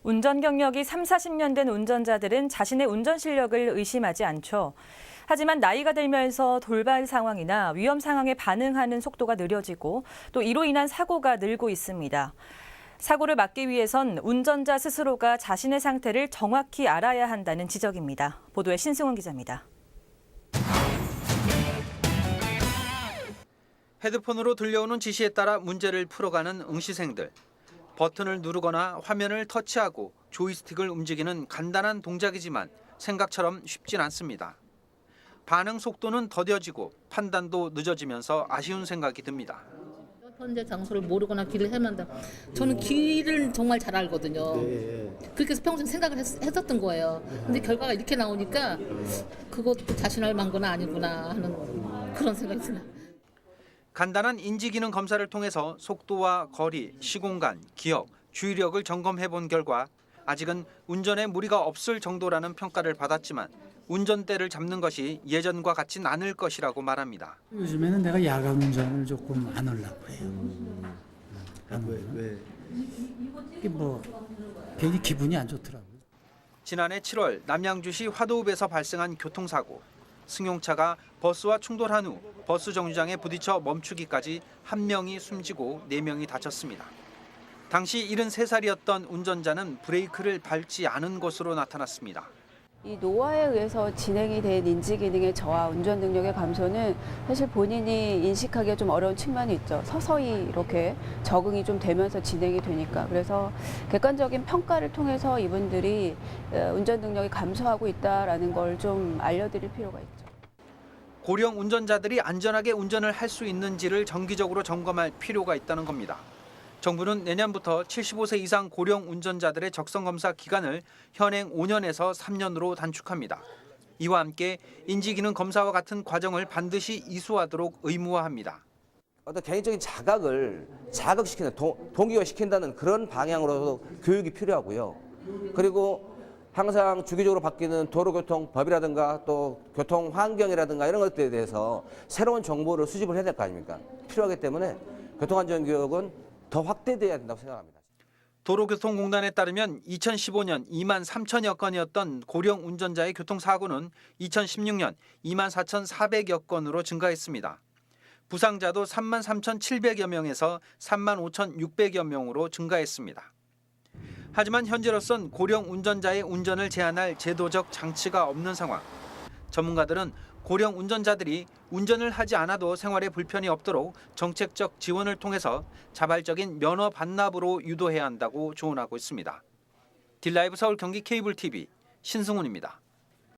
운전 경력이 3, 40년 된 운전자들은 자신의 운전 실력을 의심하지 않죠. 하지만 나이가 들면서 돌발 상황이나 위험 상황에 반응하는 속도가 느려지고 또 이로 인한 사고가 늘고 있습니다. 사고를 막기 위해선 운전자 스스로가 자신의 상태를 정확히 알아야 한다는 지적입니다. 보도에 신승훈 기자입니다. 헤드폰으로 들려오는 지시에 따라 문제를 풀어가는 응시생들. 버튼을 누르거나 화면을 터치하고 조이스틱을 움직이는 간단한 동작이지만 생각처럼 쉽진 않습니다. 반응 속도는 더뎌지고 판단도 늦어지면서 아쉬운 생각이 듭니다. 현재 장소를 모르거나 길을 헤맨다. 저는 길을 정말 잘 알거든요. 그렇게 해서 평생 생각을 했었던 거예요. 근데 결과가 이렇게 나오니까 그것도 자신할 만거나 아니구나 하는 그런 생각이 드네요. 간단한 인지기능 검사를 통해서 속도와 거리, 시공간, 기억, 주의력을 점검해 본 결과 아직은 운전에 무리가 없을 정도라는 평가를 받았지만 운전대를 잡는 것이 예전과 같진 않을 것이라고 말합니다. 요즘에는 내가 야간 운전을 조금 안 하려고 해요. 왜? 이게 뭐 괜히 기분이 안 좋더라고요. 지난해 7월 남양주시 화도읍에서 발생한 교통사고. 승용차가 버스와 충돌한 후 버스 정류장에 부딪혀 멈추기까지 1명이 숨지고 4명이 다쳤습니다. 당시 73살이었던 운전자는 브레이크를 밟지 않은 것으로 나타났습니다. 이 노화에 의해서 진행이 된 인지 기능의 저하, 운전 능력의 감소는 사실 본인이 인식하기가 좀 어려운 측면이 있죠. 서서히 이렇게 적응이 좀 되면서 진행이 되니까. 그래서 객관적인 평가를 통해서 이분들이 운전 능력이 감소하고 있다라는 걸 좀 알려드릴 필요가 있죠. 고령 운전자들이 안전하게 운전을 할 수 있는지를 정기적으로 점검할 필요가 있다는 겁니다. 정부는 내년부터 75세 이상 고령 운전자들의 적성검사 기간을 현행 5년에서 3년으로 단축합니다. 이와 함께 인지기능 검사와 같은 과정을 반드시 이수하도록 의무화합니다. 어떤 개인적인 자각을 자극시키는, 동기화시킨다는 그런 방향으로 교육이 필요하고요. 그리고 항상 주기적으로 바뀌는 도로교통법이라든가 또 교통환경이라든가 이런 것들에 대해서 새로운 정보를 수집을 해야 될 거 아닙니까? 필요하기 때문에 교통안전교육은 더 확대돼야 된다고 생각합니다. 도로교통공단에 따르면 2015년 2만 3천여 건이었던 고령 운전자의 교통사고는 2016년 2만 4,400여 건으로 증가했습니다. 부상자도 3만 3,700여 명에서 3만 5,600여 명으로 증가했습니다. 하지만 현재로선 고령 운전자의 운전을 제한할 제도적 장치가 없는 상황. 전문가들은 고령 운전자들이 운전을 하지 않아도 생활에 불편이 없도록 정책적 지원을 통해서 자발적인 면허 반납으로 유도해야 한다고 조언하고 있습니다. 딜라이브 서울 경기 케이블 TV 신승훈입니다.